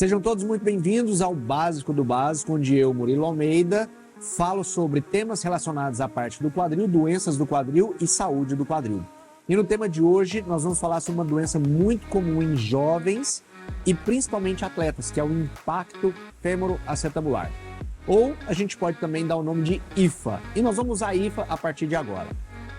Sejam todos muito bem-vindos ao Básico do Básico, onde eu, Murilo Almeida, falo sobre temas relacionados à parte do quadril, doenças do quadril e saúde do quadril. E no tema de hoje, nós vamos falar sobre uma doença muito comum em jovens e principalmente atletas, que é o impacto femoroacetabular. Ou a gente pode também dar o nome de IFA. E nós vamos usar IFA a partir de agora.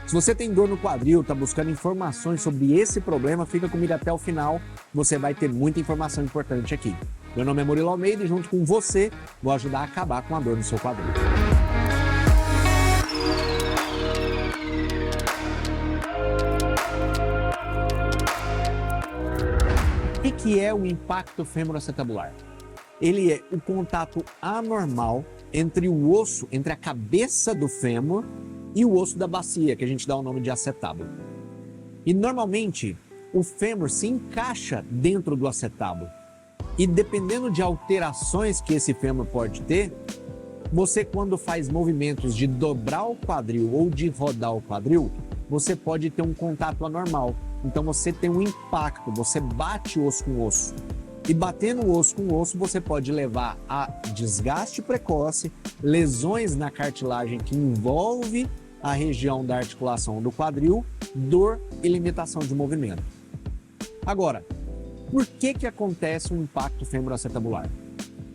Se você tem dor no quadril, está buscando informações sobre esse problema, fica comigo até o final. Você vai ter muita informação importante aqui. Meu nome é Murilo Almeida e junto com você, vou ajudar a acabar com a dor no seu quadril. O que é o impacto femoroacetabular? Ele é o contato anormal entre o osso, entre a cabeça do fêmur e o osso da bacia, que a gente dá o nome de acetábulo. E normalmente o fêmur se encaixa dentro do acetábulo. E dependendo de alterações que esse fêmur pode ter, você quando faz movimentos de dobrar o quadril ou de rodar o quadril, você pode ter um contato anormal. Então você tem um impacto, você bate osso com osso. E batendo osso com osso, você pode levar a desgaste precoce, lesões na cartilagem que envolve a região da articulação do quadril, dor e limitação de movimento. Agora, por que acontece um impacto femoroacetabular?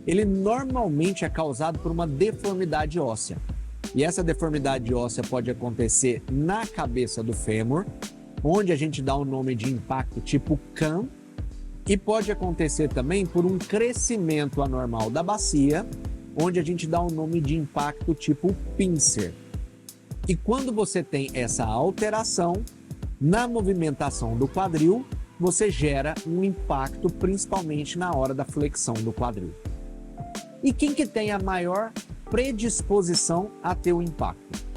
Ele normalmente é causado por uma deformidade óssea. E essa deformidade óssea pode acontecer na cabeça do fêmur, onde a gente dá o nome de impacto tipo CAM, e pode acontecer também por um crescimento anormal da bacia, onde a gente dá o nome de impacto tipo pincer. E quando você tem essa alteração na movimentação do quadril, você gera um impacto principalmente na hora da flexão do quadril. E quem que tem a maior predisposição a ter o impacto?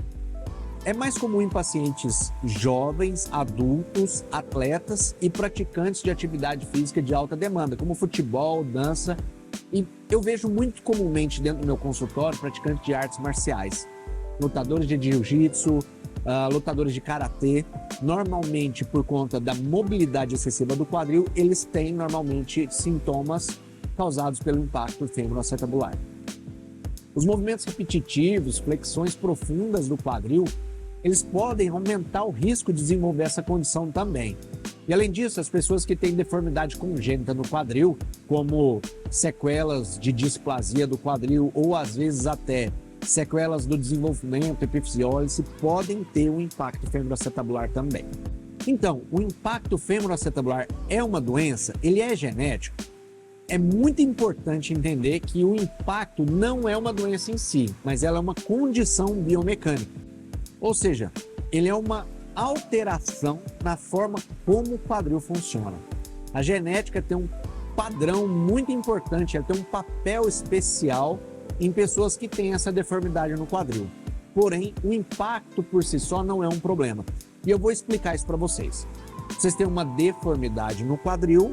É mais comum em pacientes jovens, adultos, atletas e praticantes de atividade física de alta demanda, como futebol, dança. E eu vejo muito comumente dentro do meu consultório praticantes de artes marciais, lutadores de jiu-jitsu, lutadores de karatê. Normalmente, por conta da mobilidade excessiva do quadril, eles têm normalmente sintomas causados pelo impacto femoroacetabular. Os movimentos repetitivos, flexões profundas do quadril, eles podem aumentar o risco de desenvolver essa condição também. E além disso, as pessoas que têm deformidade congênita no quadril, como sequelas de displasia do quadril ou às vezes até sequelas do desenvolvimento epifisiólise, podem ter um impacto femoroacetabular também. Então, o impacto femoroacetabular é uma doença? Ele é genético? É muito importante entender que o impacto não é uma doença em si, mas ela é uma condição biomecânica. Ou seja, ele é uma alteração na forma como o quadril funciona. A genética tem um padrão muito importante, ela tem um papel especial em pessoas que têm essa deformidade no quadril. Porém, o impacto por si só não é um problema. E eu vou explicar isso para vocês. Vocês têm uma deformidade no quadril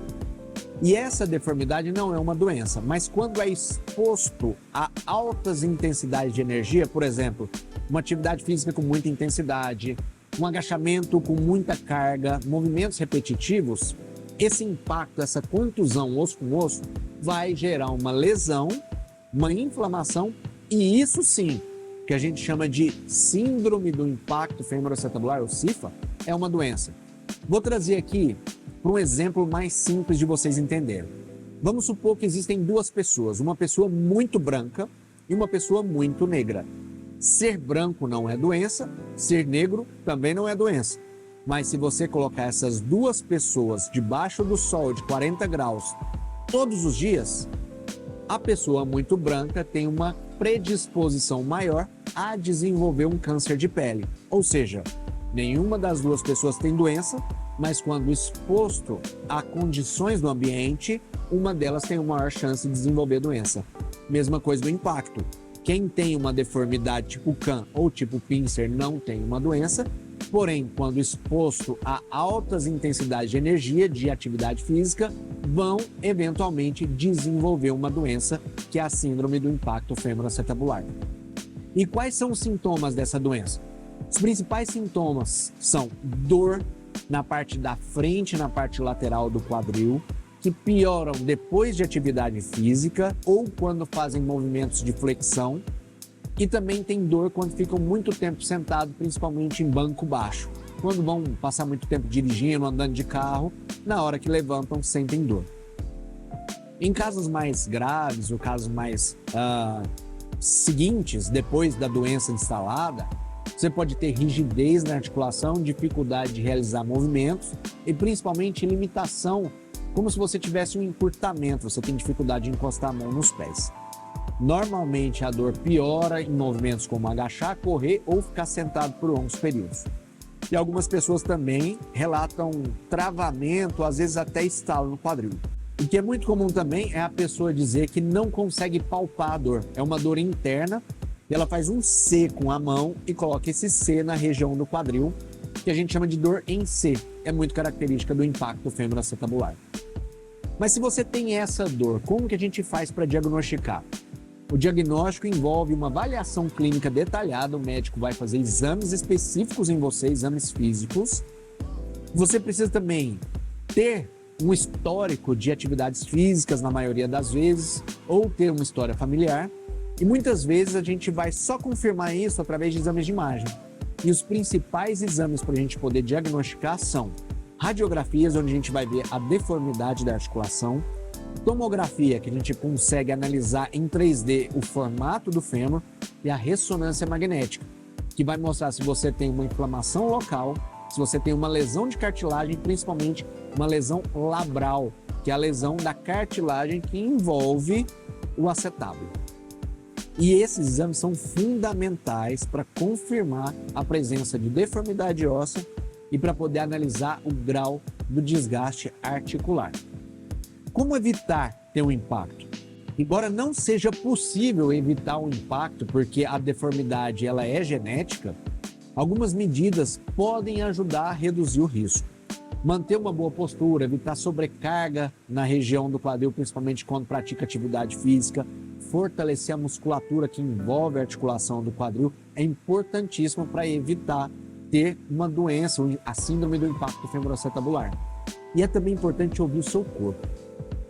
e essa deformidade não é uma doença, mas quando é exposto a altas intensidades de energia, por exemplo, uma atividade física com muita intensidade, um agachamento com muita carga, movimentos repetitivos, esse impacto, essa contusão osso com osso, vai gerar uma lesão, uma inflamação, e isso sim, que a gente chama de síndrome do impacto femoroacetabular, ou SIFA, é uma doença. Vou trazer aqui para um exemplo mais simples de vocês entenderem. Vamos supor que existem duas pessoas, uma pessoa muito branca e uma pessoa muito negra. Ser branco não é doença, ser negro também não é doença. Mas se você colocar essas duas pessoas debaixo do sol de 40 graus todos os dias, a pessoa muito branca tem uma predisposição maior a desenvolver um câncer de pele. Ou seja, nenhuma das duas pessoas tem doença, mas quando exposto a condições do ambiente, uma delas tem uma maior chance de desenvolver doença. Mesma coisa do impacto. Quem tem uma deformidade tipo CAM ou tipo pincer não tem uma doença, porém, quando exposto a altas intensidades de energia de atividade física, vão eventualmente desenvolver uma doença que é a síndrome do impacto femoroacetabular. E quais são os sintomas dessa doença? Os principais sintomas são dor na parte da frente, na parte lateral do quadril, que pioram depois de atividade física ou quando fazem movimentos de flexão. E também tem dor quando ficam muito tempo sentado, principalmente em banco baixo. Quando vão passar muito tempo dirigindo, andando de carro, na hora que levantam, sentem dor. Em casos mais graves, ou casos mais seguintes, depois da doença instalada, você pode ter rigidez na articulação, dificuldade de realizar movimentos e principalmente limitação, como se você tivesse um encurtamento, você tem dificuldade de encostar a mão nos pés. Normalmente a dor piora em movimentos como agachar, correr ou ficar sentado por longos períodos. E algumas pessoas também relatam travamento, às vezes até estalo no quadril. O que é muito comum também é a pessoa dizer que não consegue palpar a dor. É uma dor interna, e ela faz um C com a mão e coloca esse C na região do quadril, que a gente chama de dor em C. É muito característica do impacto femoroacetabular. Mas se você tem essa dor, como que a gente faz para diagnosticar? O diagnóstico envolve uma avaliação clínica detalhada, o médico vai fazer exames específicos em você, exames físicos. Você precisa também ter um histórico de atividades físicas, na maioria das vezes, ou ter uma história familiar. E muitas vezes a gente vai só confirmar isso através de exames de imagem. E os principais exames para a gente poder diagnosticar são radiografias, onde a gente vai ver a deformidade da articulação, tomografia, que a gente consegue analisar em 3D o formato do fêmur, e a ressonância magnética, que vai mostrar se você tem uma inflamação local, se você tem uma lesão de cartilagem, principalmente uma lesão labral, que é a lesão da cartilagem que envolve o acetábulo. E esses exames são fundamentais para confirmar a presença de deformidade óssea e para poder analisar o grau do desgaste articular. Como evitar ter um impacto? Embora não seja possível evitar um impacto, porque a deformidade ela é genética, algumas medidas podem ajudar a reduzir o risco. Manter uma boa postura, evitar sobrecarga na região do quadril, principalmente quando pratica atividade física, fortalecer a musculatura que envolve a articulação do quadril é importantíssimo para evitar ter uma doença, a síndrome do impacto femoroacetabular. E é também importante ouvir o seu corpo.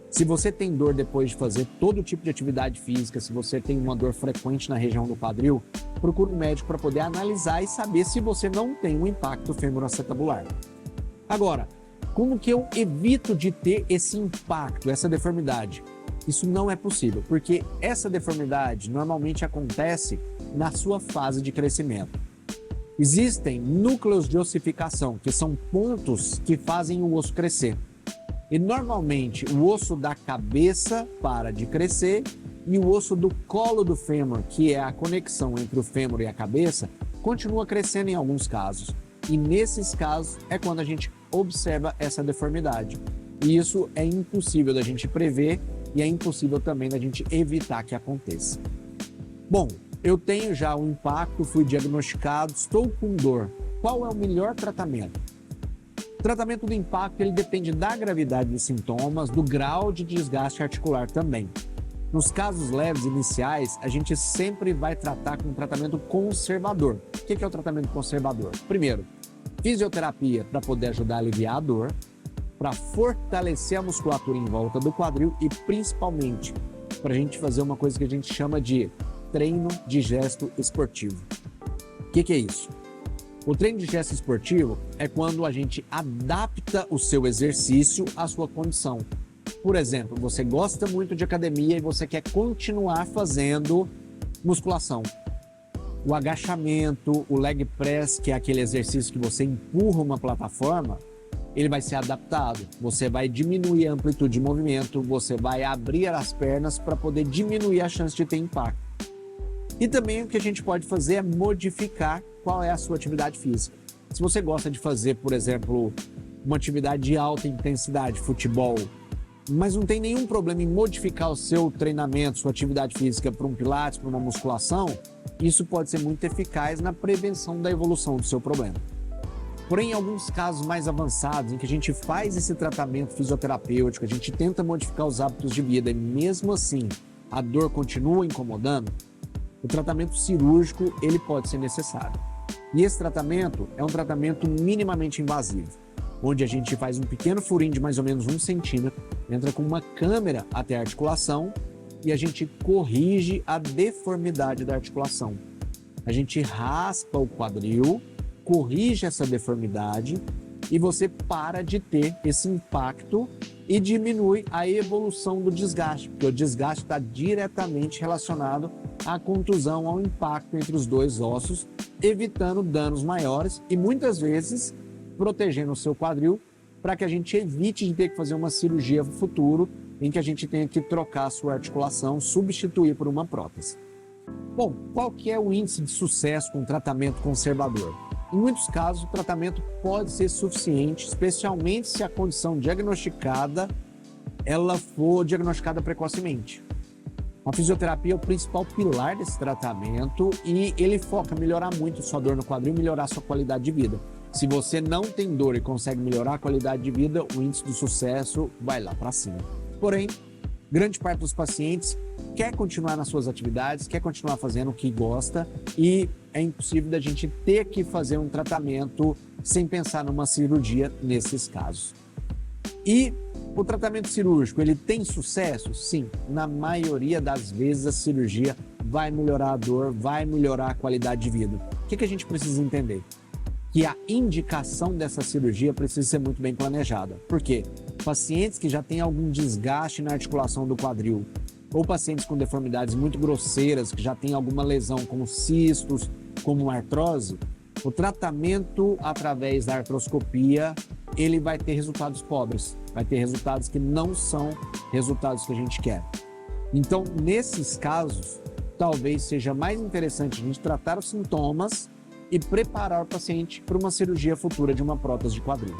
Se você tem dor depois de fazer todo tipo de atividade física, se você tem uma dor frequente na região do quadril, procure um médico para poder analisar e saber se você não tem um impacto femoroacetabular. Agora, como que eu evito de ter esse impacto, essa deformidade? Isso não é possível, porque essa deformidade normalmente acontece na sua fase de crescimento. Existem núcleos de ossificação, que são pontos que fazem o osso crescer. E normalmente o osso da cabeça para de crescer e o osso do colo do fêmur, que é a conexão entre o fêmur e a cabeça, continua crescendo em alguns casos. E nesses casos é quando a gente observa essa deformidade. E isso é impossível da gente prever e é impossível também da gente evitar que aconteça. Bom, eu tenho já um impacto, fui diagnosticado, estou com dor. Qual é o melhor tratamento? O tratamento do impacto ele depende da gravidade dos sintomas, do grau de desgaste articular também. Nos casos leves iniciais, a gente sempre vai tratar com um tratamento conservador. O que é o tratamento conservador? Primeiro, fisioterapia para poder ajudar a aliviar a dor, para fortalecer a musculatura em volta do quadril e principalmente para a gente fazer uma coisa que a gente chama de treino de gesto esportivo. O que é isso? O treino de gesto esportivo é quando a gente adapta o seu exercício à sua condição. Por exemplo, você gosta muito de academia e você quer continuar fazendo musculação. O agachamento, o leg press, que é aquele exercício que você empurra uma plataforma, ele vai ser adaptado. Você vai diminuir a amplitude de movimento, você vai abrir as pernas para poder diminuir a chance de ter impacto. E também o que a gente pode fazer é modificar qual é a sua atividade física. Se você gosta de fazer, por exemplo, uma atividade de alta intensidade, futebol, mas não tem nenhum problema em modificar o seu treinamento, sua atividade física para um pilates, para uma musculação, isso pode ser muito eficaz na prevenção da evolução do seu problema. Porém, em alguns casos mais avançados, em que a gente faz esse tratamento fisioterapêutico, a gente tenta modificar os hábitos de vida e mesmo assim a dor continua incomodando, o tratamento cirúrgico ele pode ser necessário. E esse tratamento é um tratamento minimamente invasivo, onde a gente faz um pequeno furinho de mais ou menos 1 centímetro, entra com uma câmera até a articulação e a gente corrige a deformidade da articulação. A gente raspa o quadril, corrige essa deformidade e você para de ter esse impacto e diminui a evolução do desgaste, porque o desgaste está diretamente relacionado à contusão, ao impacto entre os dois ossos, evitando danos maiores e muitas vezes protegendo o seu quadril para que a gente evite de ter que fazer uma cirurgia no futuro em que a gente tenha que trocar a sua articulação, substituir por uma prótese. Bom, qual que é o índice de sucesso com tratamento conservador? Em muitos casos, o tratamento pode ser suficiente, especialmente se a condição diagnosticada ela for diagnosticada precocemente. A fisioterapia é o principal pilar desse tratamento e ele foca em melhorar muito sua dor no quadril e melhorar sua qualidade de vida. Se você não tem dor e consegue melhorar a qualidade de vida, o índice de sucesso vai lá para cima. Porém, grande parte dos pacientes quer continuar nas suas atividades, quer continuar fazendo o que gosta e é impossível da gente ter que fazer um tratamento sem pensar numa cirurgia nesses casos. E o tratamento cirúrgico, ele tem sucesso? Sim, na maioria das vezes a cirurgia vai melhorar a dor, vai melhorar a qualidade de vida. O que a gente precisa entender? Que a indicação dessa cirurgia precisa ser muito bem planejada. Por quê? Pacientes que já têm algum desgaste na articulação do quadril ou pacientes com deformidades muito grosseiras, que já têm alguma lesão como cistos, como artrose, o tratamento através da artroscopia, ele vai ter resultados pobres, vai ter resultados que não são resultados que a gente quer. Então, nesses casos, talvez seja mais interessante a gente tratar os sintomas e preparar o paciente para uma cirurgia futura de uma prótese de quadril.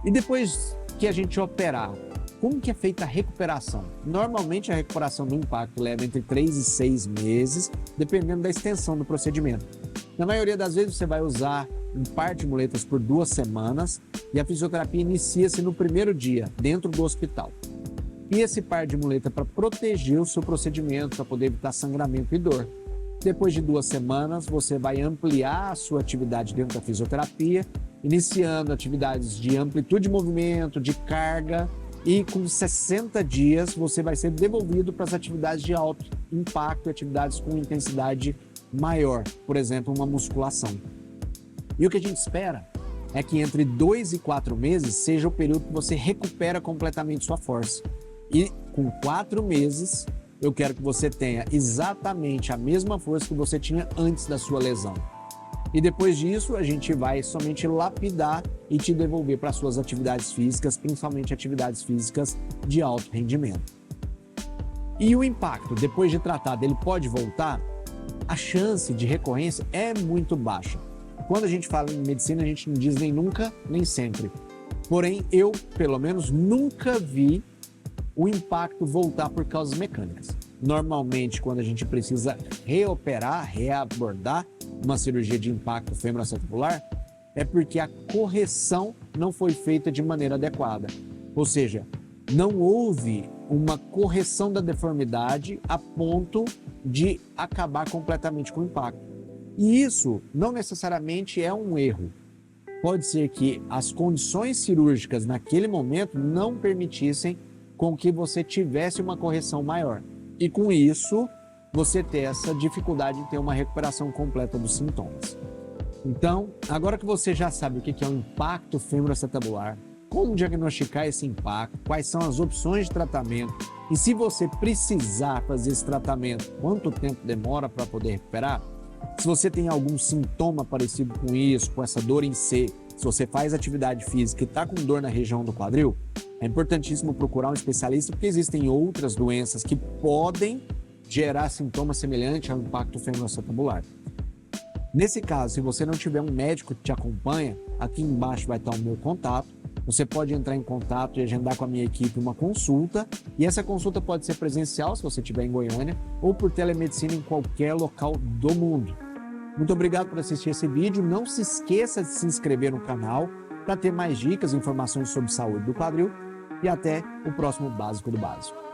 E depois que a gente operar, como que é feita a recuperação? Normalmente a recuperação do impacto leva entre 3 e 6 meses, dependendo da extensão do procedimento. Na maioria das vezes você vai usar um par de muletas por 2 semanas e a fisioterapia inicia-se no primeiro dia, dentro do hospital. E esse par de muleta para proteger o seu procedimento, para poder evitar sangramento e dor. Depois de 2 semanas, você vai ampliar a sua atividade dentro da fisioterapia, iniciando atividades de amplitude de movimento, de carga, e com 60 dias você vai ser devolvido para as atividades de alto impacto, atividades com intensidade maior, por exemplo, uma musculação. E o que a gente espera é que entre 2 e 4 meses seja o período que você recupera completamente sua força. E com 4 meses, eu quero que você tenha exatamente a mesma força que você tinha antes da sua lesão. E depois disso, a gente vai somente lapidar e te devolver para suas atividades físicas, principalmente atividades físicas de alto rendimento. E o impacto, depois de tratado, ele pode voltar? A chance de recorrência é muito baixa. Quando a gente fala em medicina, a gente não diz nem nunca, nem sempre. Porém, eu, pelo menos, nunca vi o impacto voltar por causas mecânicas. Normalmente, quando a gente precisa reoperar, reabordar uma cirurgia de impacto femoroacetabular, é porque a correção não foi feita de maneira adequada. Ou seja, não houve uma correção da deformidade a ponto de acabar completamente com o impacto. E isso não necessariamente é um erro. Pode ser que as condições cirúrgicas naquele momento não permitissem com que você tivesse uma correção maior. E com isso, você ter essa dificuldade em ter uma recuperação completa dos sintomas. Então, agora que você já sabe o que é o impacto femoroacetabular, como diagnosticar esse impacto, quais são as opções de tratamento e se você precisar fazer esse tratamento, quanto tempo demora para poder recuperar, se você tem algum sintoma parecido com isso, com essa dor em C, se você faz atividade física e está com dor na região do quadril, é importantíssimo procurar um especialista porque existem outras doenças que podem gerar sintomas semelhantes ao impacto femoroacetabular. Nesse caso, se você não tiver um médico que te acompanha, aqui embaixo vai estar o meu contato. Você pode entrar em contato e agendar com a minha equipe uma consulta. E essa consulta pode ser presencial, se você estiver em Goiânia, ou por telemedicina em qualquer local do mundo. Muito obrigado por assistir esse vídeo. Não se esqueça de se inscrever no canal para ter mais dicas e informações sobre saúde do quadril. E até o próximo Básico do Básico.